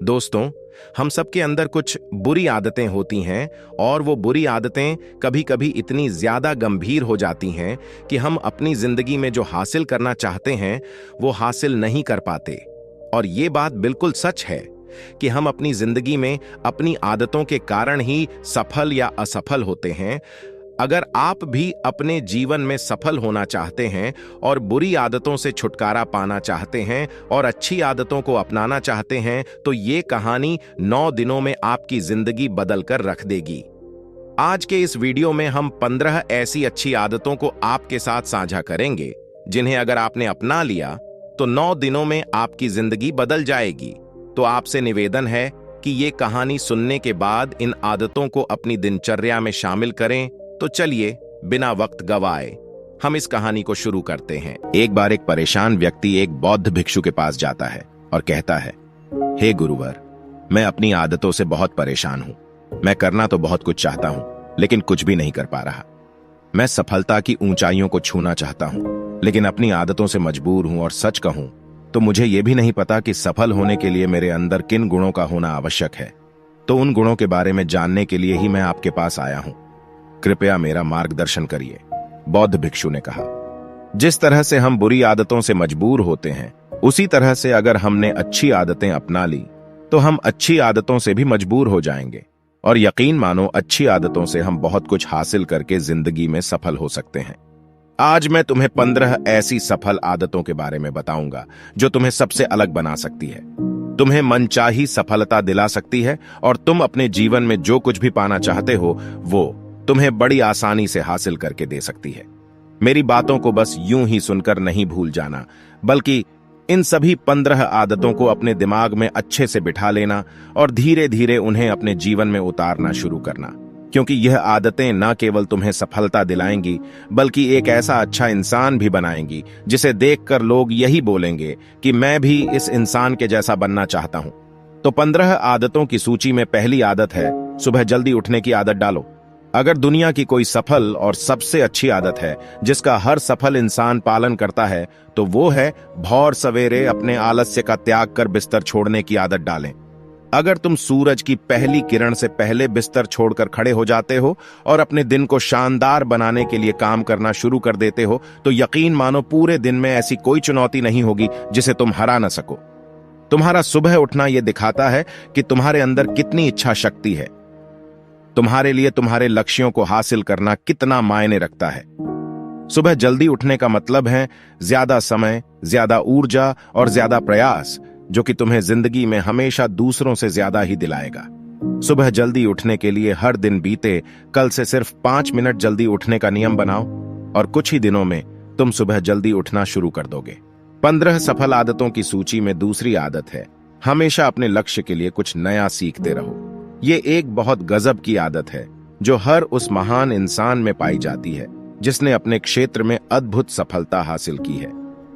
दोस्तों, हम सबके अंदर कुछ बुरी आदतें होती हैं और वो बुरी आदतें कभी-कभी इतनी ज्यादा गंभीर हो जाती हैं कि हम अपनी जिंदगी में जो हासिल करना चाहते हैं वो हासिल नहीं कर पाते। और ये बात बिल्कुल सच है कि हम अपनी जिंदगी में अपनी आदतों के कारण ही सफल या असफल होते हैं। अगर आप भी अपने जीवन में सफल होना चाहते हैं और बुरी आदतों से छुटकारा पाना चाहते हैं और अच्छी आदतों को अपनाना चाहते हैं, तो ये कहानी 9 दिनों में आपकी जिंदगी बदल कर रख देगी। आज के इस वीडियो में हम 15 ऐसी अच्छी आदतों को आपके साथ साझा करेंगे जिन्हें अगर आपने अपना लिया तो 9 दिनों में आपकी जिंदगी बदल जाएगी। तो आपसे निवेदन है कि ये कहानी सुनने के बाद इन आदतों को अपनी दिनचर्या में शामिल करें। तो चलिए बिना वक्त गवाए हम इस कहानी को शुरू करते हैं। एक बार एक परेशान व्यक्ति एक बौद्ध भिक्षु के पास जाता है और कहता है, हे गुरुवर, मैं अपनी आदतों से बहुत परेशान हूं। मैं करना तो बहुत कुछ चाहता हूं, लेकिन कुछ भी नहीं कर पा रहा। मैं सफलता की ऊंचाइयों को छूना चाहता हूं, लेकिन अपनी आदतों से मजबूर हूं। और सच कहूं तो मुझे यह भी नहीं पता कि सफल होने के लिए मेरे अंदर किन गुणों का होना आवश्यक है। तो उन गुणों के बारे में जानने के लिए ही मैं आपके पास आया हूं। कृपया मेरा मार्गदर्शन करिए, बौद्ध भिक्षु ने कहा। जिस तरह से हम बुरी आदतों से मजबूर होते हैं, उसी तरह से अगर हमने अच्छी आदतें अपना ली तो हम अच्छी आदतों से भी मजबूर हो जाएंगे। और यकीन मानो, अच्छी आदतों से हम बहुत कुछ हासिल करके जिंदगी में सफल हो सकते हैं। आज मैं तुम्हें 15 ऐसी सफल आदतों के बारे में बताऊंगा जो तुम्हें सबसे अलग बना सकती है, तुम्हें मनचाही सफलता दिला सकती है और तुम अपने जीवन में जो कुछ भी पाना चाहते हो वो तुम्हें बड़ी आसानी से हासिल करके दे सकती है। मेरी बातों को बस यूं ही सुनकर नहीं भूल जाना, बल्कि इन सभी 15 आदतों को अपने दिमाग में अच्छे से बिठा लेना और धीरे धीरे उन्हें अपने जीवन में उतारना शुरू करना। क्योंकि यह आदतें न केवल तुम्हें सफलता दिलाएंगी, बल्कि एक ऐसा अच्छा इंसान भी बनाएंगी जिसे देखकर लोग यही बोलेंगे कि मैं भी इस इंसान के जैसा बनना चाहता हूं। तो 15 आदतों की सूची में पहली आदत है, सुबह जल्दी उठने की आदत डालो। अगर दुनिया की कोई सफल और सबसे अच्छी आदत है जिसका हर सफल इंसान पालन करता है, तो वो है भोर सवेरे अपने आलस्य का त्याग कर बिस्तर छोड़ने की आदत डालें। अगर तुम सूरज की पहली किरण से पहले बिस्तर छोड़कर खड़े हो जाते हो और अपने दिन को शानदार बनाने के लिए काम करना शुरू कर देते हो, तो यकीन मानो पूरे दिन में ऐसी कोई चुनौती नहीं होगी जिसे तुम हरा न सको। तुम्हारा सुबह उठना यह दिखाता है कि तुम्हारे अंदर कितनी इच्छा शक्ति है, तुम्हारे लिए तुम्हारे लक्ष्यों को हासिल करना कितना मायने रखता है। सुबह जल्दी उठने का मतलब है ज्यादा समय, ज्यादा ऊर्जा और ज्यादा प्रयास, जो कि तुम्हें जिंदगी में हमेशा दूसरों से ज्यादा ही दिलाएगा। सुबह जल्दी उठने के लिए हर दिन बीते कल से सिर्फ 5 मिनट जल्दी उठने का नियम बनाओ और कुछ ही दिनों में तुम सुबह जल्दी उठना शुरू कर दोगे। 15 सफल आदतों की सूची में दूसरी आदत है, हमेशा अपने लक्ष्य के लिए कुछ नया सीखते रहो। ये एक बहुत गजब की आदत है जो हर उस महान इंसान में पाई जाती है जिसने अपने क्षेत्र में अद्भुत सफलता हासिल की है।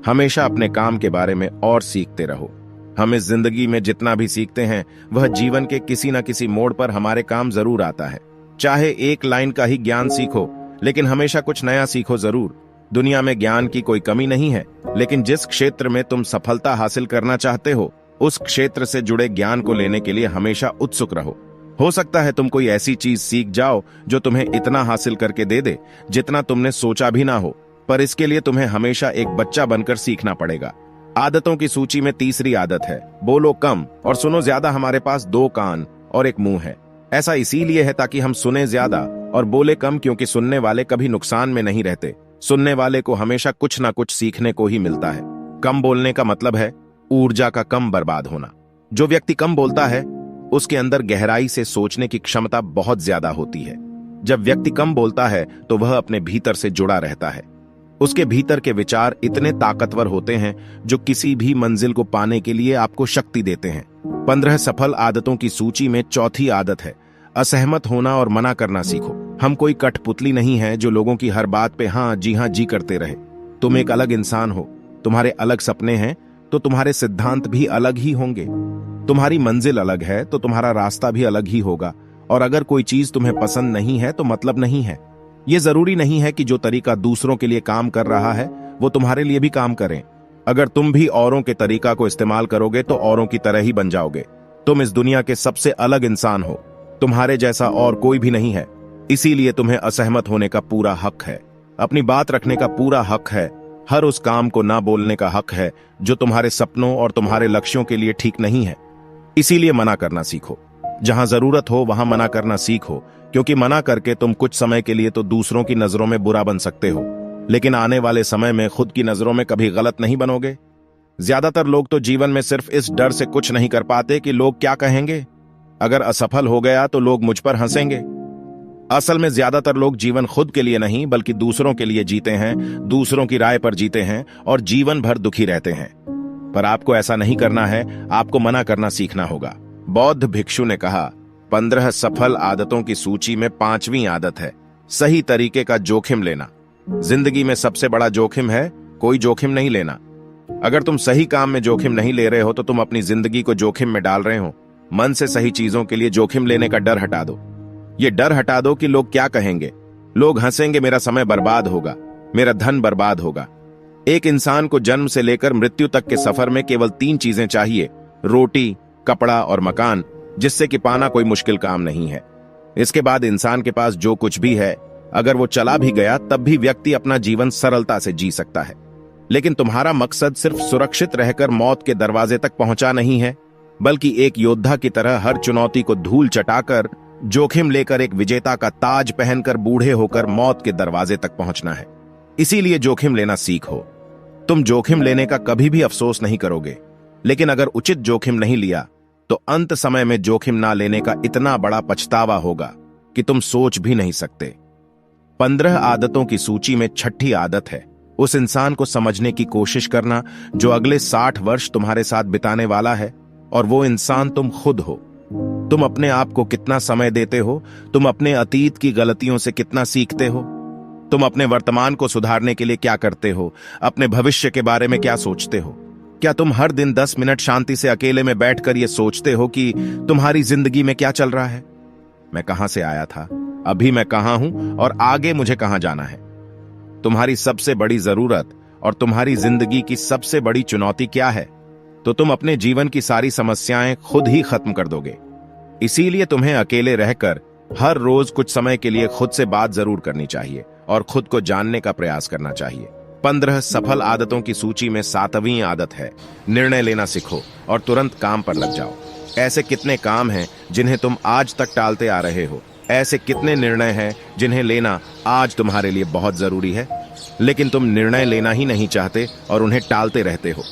हमेशा अपने काम के बारे में और सीखते रहो। हम इस जिंदगी में जितना भी सीखते हैं वह जीवन के किसी न किसी मोड़ पर हमारे काम जरूर आता है। चाहे एक लाइन का ही ज्ञान सीखो, लेकिन हमेशा कुछ नया सीखो जरूर। दुनिया में ज्ञान की कोई कमी नहीं है, लेकिन जिस क्षेत्र में तुम सफलता हासिल करना चाहते हो उस क्षेत्र से जुड़े ज्ञान को लेने के लिए हमेशा उत्सुक रहो। हो सकता है तुम कोई ऐसी चीज सीख जाओ जो तुम्हें इतना हासिल करके दे दे जितना तुमने सोचा भी ना हो, पर इसके लिए तुम्हें हमेशा एक बच्चा बनकर सीखना पड़ेगा। आदतों की सूची में तीसरी आदत है, बोलो कम और सुनो ज्यादा। हमारे पास 2 कान और एक मुंह है। ऐसा इसीलिए है ताकि हम सुने ज्यादा और बोले कम, क्योंकि सुनने वाले कभी नुकसान में नहीं रहते। सुनने वाले को हमेशा कुछ ना कुछ सीखने को ही मिलता है। कम बोलने का मतलब है ऊर्जा का कम बर्बाद होना। जो व्यक्ति कम बोलता है उसके अंदर गहराई से सोचने की क्षमता बहुत ज्यादा होती है। जब व्यक्ति कम बोलता है तो वह अपने भीतर से जुड़ा रहता है। उसके भीतर के विचार इतने ताकतवर होते हैं जो किसी भी मंजिल को पाने के लिए आपको शक्ति देते हैं। 15 सफल आदतों की सूची में चौथी आदत है, असहमत होना और मना करना सीखो। हम कोई कठपुतली नहीं है जो लोगों की हर बात पे हाँ जी करते रहे। तुम एक अलग इंसान हो, तुम्हारे अलग सपने हैं तो तुम्हारे सिद्धांत भी अलग ही होंगे। तुम्हारी मंजिल अलग है तो तुम्हारा रास्ता भी अलग ही होगा। और अगर कोई चीज तुम्हें पसंद नहीं है तो मतलब नहीं है। ये जरूरी नहीं है कि जो तरीका दूसरों के लिए काम कर रहा है वो तुम्हारे लिए भी काम करें। अगर तुम भी औरों के तरीका को इस्तेमाल करोगे तो औरों की तरह ही बन जाओगे। तुम इस दुनिया के सबसे अलग इंसान हो। तुम्हारे जैसा और कोई भी नहीं है। इसीलिए तुम्हें असहमत होने का पूरा हक है, अपनी बात रखने का पूरा हक है, हर उस काम को ना बोलने का हक है जो तुम्हारे सपनों और तुम्हारे लक्ष्यों के लिए ठीक नहीं है। इसीलिए मना करना सीखो। जहां जरूरत हो वहां मना करना सीखो, क्योंकि मना करके तुम कुछ समय के लिए तो दूसरों की नजरों में बुरा बन सकते हो, लेकिन आने वाले समय में खुद की नजरों में कभी गलत नहीं बनोगे। ज्यादातर लोग तो जीवन में सिर्फ इस डर से कुछ नहीं कर पाते कि लोग क्या कहेंगे। अगर असफल हो गया तो लोग मुझ पर हंसेंगे। असल में ज्यादातर लोग जीवन खुद के लिए नहीं बल्कि दूसरों के लिए जीते हैं, दूसरों की राय पर जीते हैं और जीवन भर दुखी रहते हैं। पर आपको ऐसा नहीं करना है, आपको मना करना सीखना होगा। बौद्ध भिक्षु ने कहा, 15 सफल आदतों की सूची में 5वीं आदत है सही तरीके का जोखिम लेना। जिंदगी में सबसे बड़ा जोखिम है कोई जोखिम नहीं लेना। अगर तुम सही काम में जोखिम नहीं ले रहे हो तो तुम अपनी जिंदगी को जोखिम में डाल रहे हो। मन से सही चीजों के लिए जोखिम लेने का डर हटा दो। ये डर हटा दो कि लोग क्या कहेंगे। लोग हंसेंगे, मेरा समय बर्बाद होगा, मेरा धन बर्बाद होगा। एक इंसान को जन्म से लेकर मृत्यु तक के सफर में केवल 3 चीजें चाहिए, रोटी, कपड़ा और मकान, जिससे कि पाना कोई मुश्किल काम नहीं है। इसके बाद इंसान के पास जो कुछ भी है, अगर वो चला भी गया तब भी व्यक्ति अपना जीवन सरलता से जी सकता है। लेकिन तुम्हारा मकसद सिर्फ सुरक्षित रहकर मौत के दरवाजे तक पहुंचा नहीं है, बल्कि एक योद्धा की तरह हर चुनौती को धूल चटाकर, जोखिम लेकर, एक विजेता का ताज पहनकर बूढ़े होकर मौत के दरवाजे तक पहुंचना है। इसीलिए जोखिम लेना सीखो। तुम जोखिम लेने का कभी भी अफसोस नहीं करोगे, लेकिन अगर उचित जोखिम नहीं लिया तो अंत समय में जोखिम ना लेने का इतना बड़ा पछतावा होगा कि तुम सोच भी नहीं सकते। 15 आदतों की सूची में 6ठी आदत है उस इंसान को समझने की कोशिश करना जो अगले 60 वर्ष तुम्हारे साथ बिताने वाला है, और वो इंसान तुम खुद हो। तुम अपने आप को कितना समय देते हो, तुम अपने अतीत की गलतियों से कितना सीखते हो, तुम अपने वर्तमान को सुधारने के लिए क्या करते हो, अपने भविष्य के बारे में क्या सोचते हो। क्या तुम हर दिन 10 मिनट शांति से अकेले में बैठकर यह सोचते हो कि तुम्हारी जिंदगी में क्या चल रहा है? मैं कहां से आया था, अभी मैं कहां हूं और आगे मुझे कहां जाना है? तुम्हारी सबसे बड़ी जरूरत और तुम्हारी जिंदगी की सबसे बड़ी चुनौती क्या है? तो तुम अपने जीवन की सारी समस्याएं खुद ही खत्म कर दोगे। इसीलिए तुम्हें अकेले रहकर हर रोज कुछ समय के लिए खुद से बात जरूर करनी चाहिए और खुद को जानने का प्रयास करना चाहिए। 15 सफल आदतों की सूची में 7वीं आदत है निर्णय लेना सीखो और तुरंत काम पर लग जाओ। ऐसे कितने काम हैं जिन्हें तुम आज तक टालते आ रहे हो? ऐसे कितने निर्णय हैं जिन्हें लेना आज तुम्हारे लिए बहुत जरूरी है, लेकिन तुम निर्णय लेना ही नहीं चाहते और उन्हें टालते रहते हो।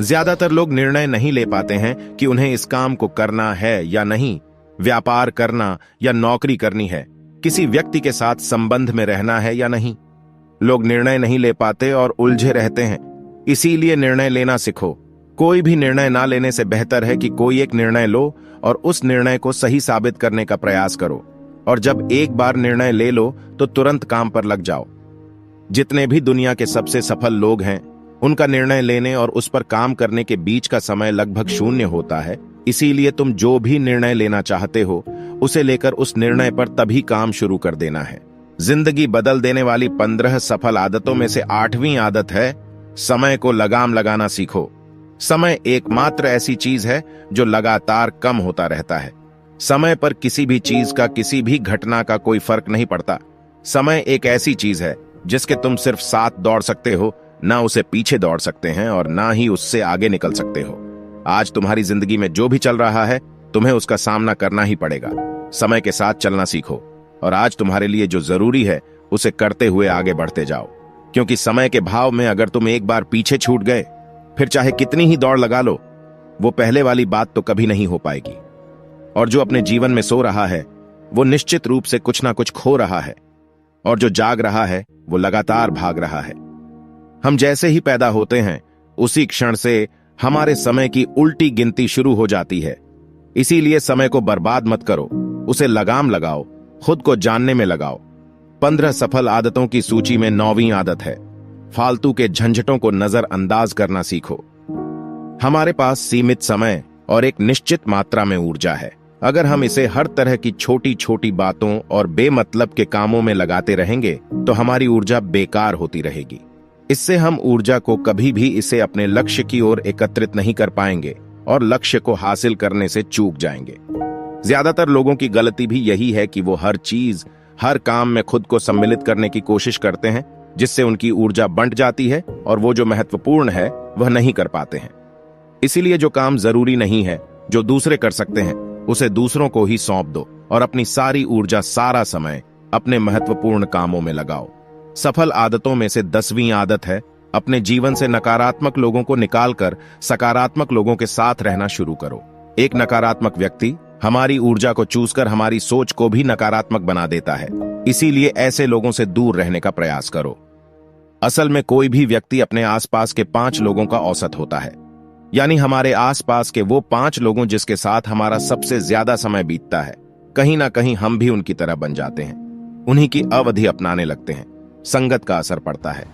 ज्यादातर लोग निर्णय नहीं ले पाते हैं कि उन्हें इस काम को करना है या नहीं, व्यापार करना या नौकरी करनी है, किसी व्यक्ति के साथ संबंध में रहना है या नहीं। लोग निर्णय नहीं ले पाते और उलझे रहते हैं। इसीलिए निर्णय लेना सीखो। कोई भी निर्णय ना लेने से बेहतर है कि कोई एक निर्णय लो और उस निर्णय को सही साबित करने का प्रयास करो, और जब एक बार निर्णय ले लो तो तुरंत काम पर लग जाओ। जितने भी दुनिया के सबसे सफल लोग हैं, उनका निर्णय लेने और उस पर काम करने के बीच का समय लगभग 0 होता है। इसीलिए तुम जो भी निर्णय लेना चाहते हो उसे लेकर उस निर्णय पर तभी काम शुरू कर देना है। जिंदगी बदल देने वाली 15 सफल आदतों में से 8वीं आदत है समय को लगाम लगाना सीखो। समय एकमात्र ऐसी चीज है जो लगातार कम होता रहता है। समय पर किसी भी चीज का, किसी भी घटना का कोई फर्क नहीं पड़ता। समय एक ऐसी चीज है जिसके तुम सिर्फ साथ दौड़ सकते हो, ना उसे पीछे दौड़ सकते हैं और ना ही उससे आगे निकल सकते हो। आज तुम्हारी जिंदगी में जो भी चल रहा है तुम्हें उसका सामना करना ही पड़ेगा। समय के साथ चलना सीखो और आज तुम्हारे लिए जो जरूरी है उसे करते हुए आगे बढ़ते जाओ, क्योंकि समय के भाव में अगर तुम एक बार पीछे छूट गए फिर चाहे कितनी ही दौड़ लगा लो, वो पहले वाली बात तो कभी नहीं हो पाएगी। और जो अपने जीवन में सो रहा है वो निश्चित रूप से कुछ ना कुछ खो रहा है, और जो जाग रहा है वो लगातार भाग रहा है। हम जैसे ही पैदा होते हैं उसी क्षण से हमारे समय की उल्टी गिनती शुरू हो जाती है। इसीलिए समय को बर्बाद मत करो, उसे लगाम लगाओ, खुद को जानने में लगाओ। 15 सफल आदतों की सूची में 9वीं आदत है फालतू के झंझटों को नजरअंदाज करना सीखो। हमारे पास सीमित समय और एक निश्चित मात्रा में ऊर्जा है। अगर हम इसे हर तरह की छोटी छोटी बातों और बेमतलब के कामों में लगाते रहेंगे तो हमारी ऊर्जा बेकार होती रहेगी। इससे हम ऊर्जा को कभी भी इसे अपने लक्ष्य की ओर एकत्रित नहीं कर पाएंगे और लक्ष्य को हासिल करने से चूक जाएंगे। ज्यादातर लोगों की गलती भी यही है कि वो हर चीज, हर काम में खुद को सम्मिलित करने की कोशिश करते हैं, जिससे उनकी ऊर्जा बंट जाती है और वो जो महत्वपूर्ण है वह नहीं कर पाते हैं। इसीलिए जो काम जरूरी नहीं है, जो दूसरे कर सकते हैं, उसे दूसरों को ही सौंप दो और अपनी सारी ऊर्जा, सारा समय अपने महत्वपूर्ण कामों में लगाओ। सफल आदतों में से 10वीं आदत है, अपने जीवन से नकारात्मक लोगों को निकालकर सकारात्मक लोगों के साथ रहना शुरू करो। एक नकारात्मक व्यक्ति हमारी ऊर्जा को चूसकर हमारी सोच को भी नकारात्मक बना देता है। इसीलिए ऐसे लोगों से दूर रहने का प्रयास करो। असल में कोई भी व्यक्ति अपने आसपास के 5 लोगों का औसत होता है, यानी हमारे आसपास के वो 5 लोगों जिसके साथ हमारा सबसे ज्यादा समय बीतता है। कहीं ना कहीं हम भी उनकी तरह बन जाते हैं, उन्हीं की अवधि अपनाने लगते हैं। संगत का असर पड़ता है।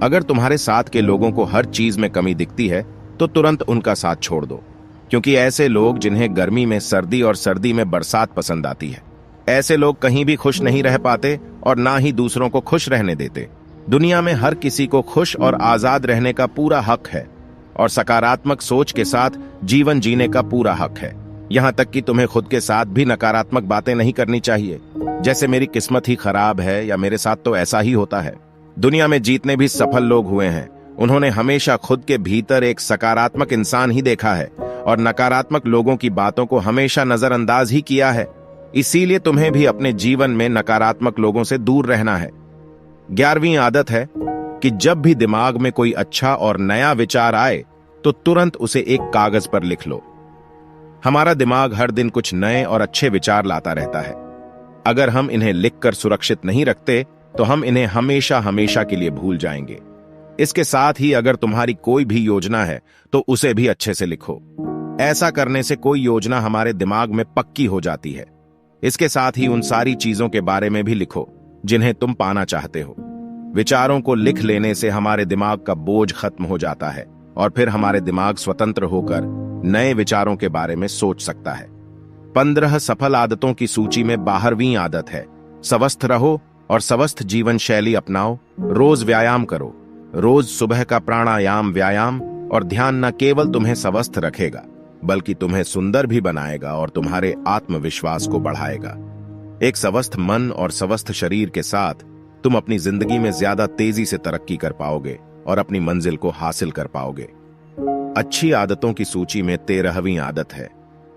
अगर तुम्हारे साथ के लोगों को हर चीज में कमी दिखती है तो तुरंत उनका साथ छोड़ दो, क्योंकि ऐसे लोग जिन्हें गर्मी में सर्दी और सर्दी में बरसात पसंद आती है, ऐसे लोग कहीं भी खुश नहीं रह पाते और ना ही दूसरों को खुश रहने देते। दुनिया में हर किसी को खुश और आजाद रहने का पूरा हक है और सकारात्मक सोच के साथ जीवन जीने का पूरा हक है। यहां तक कि तुम्हें खुद के साथ भी नकारात्मक बातें नहीं करनी चाहिए, जैसे मेरी किस्मत ही खराब है या मेरे साथ तो ऐसा ही होता है। दुनिया में जितने भी सफल लोग हुए हैं, उन्होंने हमेशा खुद के भीतर एक सकारात्मक इंसान ही देखा है और नकारात्मक लोगों की बातों को हमेशा नजरअंदाज ही किया है। इसीलिए तुम्हें भी अपने जीवन में नकारात्मक लोगों से दूर रहना है। 11वीं आदत है कि जब भी दिमाग में कोई अच्छा और नया विचार आए तो तुरंत उसे एक कागज पर लिख लो। हमारा दिमाग हर दिन कुछ नए और अच्छे विचार लाता रहता है। अगर हम इन्हें लिखकर सुरक्षित नहीं रखते तो हम इन्हें हमेशा हमेशा के लिए भूल जाएंगे। इसके साथ ही अगर तुम्हारी कोई भी योजना है तो उसे भी अच्छे से लिखो। ऐसा करने से कोई योजना हमारे दिमाग में पक्की हो जाती है। इसके साथ ही उन सारी चीजों के बारे में भी लिखो जिन्हें तुम पाना चाहते हो। विचारों को लिख लेने से हमारे दिमाग का बोझ खत्म हो जाता है और फिर हमारे दिमाग स्वतंत्र होकर नए विचारों के बारे में सोच सकता है। 15 सफल आदतों की सूची में 12वीं आदत है, स्वस्थ रहो और स्वस्थ जीवन शैली अपनाओ। रोज व्यायाम करो। रोज सुबह का प्राणायाम, व्यायाम और ध्यान न केवल तुम्हें स्वस्थ रखेगा बल्कि तुम्हें सुंदर भी बनाएगा और तुम्हारे आत्मविश्वास को बढ़ाएगा। एक स्वस्थ मन और स्वस्थ शरीर के साथ तुम अपनी जिंदगी में ज्यादा तेजी से तरक्की कर पाओगे और अपनी मंजिल को हासिल कर पाओगे। अच्छी आदतों की सूची में 13वीं आदत है,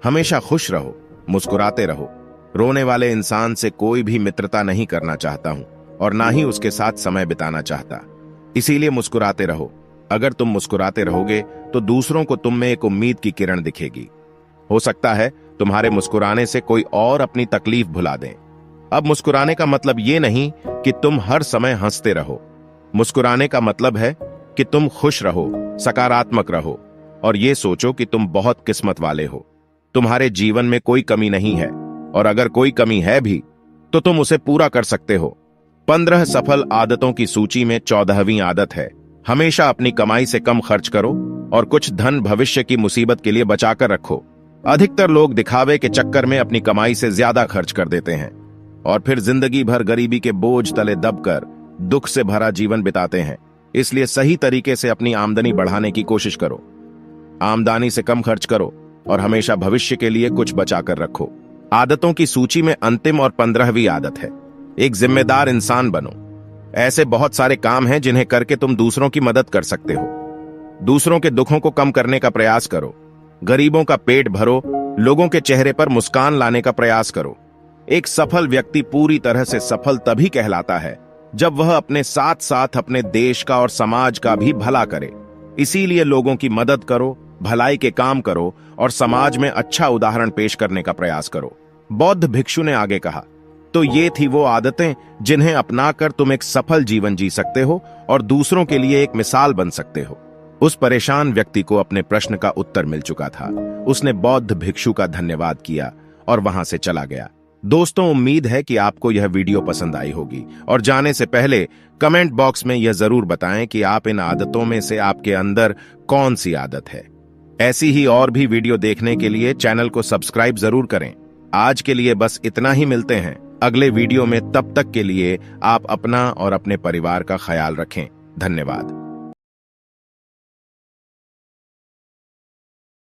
हमेशा खुश रहो, मुस्कुराते रहो। रोने वाले इंसान से कोई भी मित्रता नहीं करना चाहता हूं और ना ही उसके साथ समय बिताना चाहता। इसीलिए मुस्कुराते रहो। अगर तुम मुस्कुराते रहोगे तो दूसरों को तुम में एक उम्मीद की किरण दिखेगी। हो सकता है तुम्हारे मुस्कुराने से कोई और अपनी तकलीफ भुला दे। अब मुस्कुराने का मतलब ये नहीं कि तुम हर समय हंसते रहो। मुस्कुराने का मतलब है कि तुम खुश रहो, सकारात्मक रहो और ये सोचो कि तुम बहुत किस्मत वाले हो। तुम्हारे जीवन में कोई कमी नहीं है और अगर कोई कमी है भी तो तुम उसे पूरा कर सकते हो। 15 सफल आदतों की सूची में 14वीं आदत है, हमेशा अपनी कमाई से कम खर्च करो और कुछ धन भविष्य की मुसीबत के लिए बचाकर रखो। अधिकतर लोग दिखावे के चक्कर में अपनी कमाई से ज्यादा खर्च कर देते हैं और फिर जिंदगी भर गरीबी के बोझ तले दबकर दुख से भरा जीवन बिताते हैं। इसलिए सही तरीके से अपनी आमदनी बढ़ाने की कोशिश करो। आमदनी से कम खर्च करो और हमेशा भविष्य के लिए कुछ बचाकर रखो। आदतों की सूची में अंतिम और 15वीं आदत है, एक जिम्मेदार इंसान बनो। ऐसे बहुत सारे काम हैं जिन्हें करके तुम दूसरों की मदद कर सकते हो। दूसरों के दुखों को कम करने का प्रयास करो, गरीबों का पेट भरो, लोगों के चेहरे पर मुस्कान लाने का प्रयास करो। एक सफल व्यक्ति पूरी तरह से सफल तभी कहलाता है जब वह अपने साथ साथ अपने देश का और समाज का भी भला करे। इसीलिए लोगों की मदद करो, भलाई के काम करो और समाज में अच्छा उदाहरण पेश करने का प्रयास करो। बौद्ध भिक्षु ने आगे कहा, तो ये थी वो आदतें जिन्हें अपनाकर तुम एक सफल जीवन जी सकते हो और दूसरों के लिए एक मिसाल बन सकते हो। उस परेशान व्यक्ति को अपने प्रश्न का उत्तर मिल चुका था। उसने बौद्ध भिक्षु का धन्यवाद किया और वहां से चला गया। दोस्तों, उम्मीद है कि आपको यह वीडियो पसंद आई होगी और जाने से पहले कमेंट बॉक्स में यह जरूर बताएं कि आप इन आदतों में से आपके अंदर कौन सी आदत है। ऐसी ही और भी वीडियो देखने के लिए चैनल को सब्सक्राइब जरूर करें। आज के लिए बस इतना ही, मिलते हैं अगले वीडियो में। तब तक के लिए आप अपना और अपने परिवार का ख्याल रखें। धन्यवाद।